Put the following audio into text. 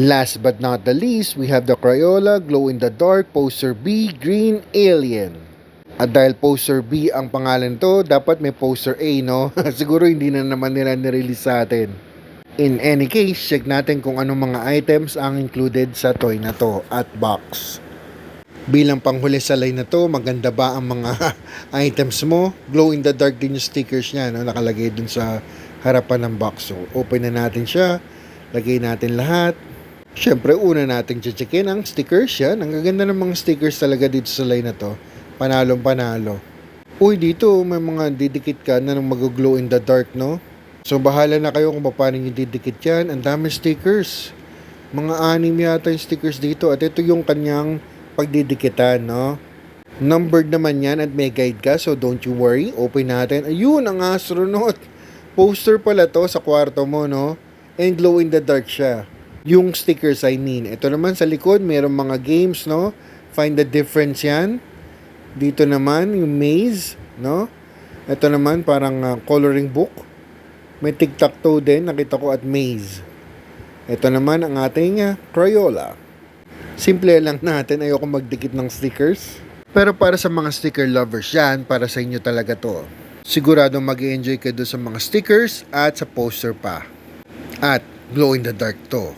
Last but not the least, we have the Crayola Glow in the Dark Poster B Green Alien. At dahil Poster B ang pangalan to, dapat may Poster A, no? Siguro hindi na naman nila nirelease sa atin. In any case, check natin kung anong mga items ang included sa toy na to at box. Bilang panghuli sa line na to, maganda ba ang mga items mo? Glow in the dark din yung stickers niya, no? Nakalagay dun sa harapan ng box. So, open na natin siya. Lagay natin lahat. Siyempre, una natin checkin ang stickers yan. Ang gaganda ng mga stickers talaga dito sa line na to. Panalong panalo. Uy, dito may mga didikit ka na mag-glow in the dark, no? So, bahala na kayo kung paano yung didikit yan. Ang dami stickers. Mga 6 yata yung stickers dito. At ito yung kanyang pagdidikitan, no? Numbered naman yan at may guide ka. So, don't you worry. Open natin. Ayun, ang astronaut. Poster pala to sa kwarto mo, no? And glow in the dark siya. Yung stickers, I mean. Ito naman sa likod, mayroong mga games, no? Find the difference yan. Dito naman, yung maze, no? Ito naman, parang coloring book. May tic-tac-toe din, nakita ko, at maze. Ito naman ang ating Crayola. Simple lang natin, ayoko magdikit ng stickers. Pero para sa mga sticker lovers yan, para sa inyo talaga to. Siguradong mag-i-enjoy ka doon sa mga stickers at sa poster pa. At glow in the dark to.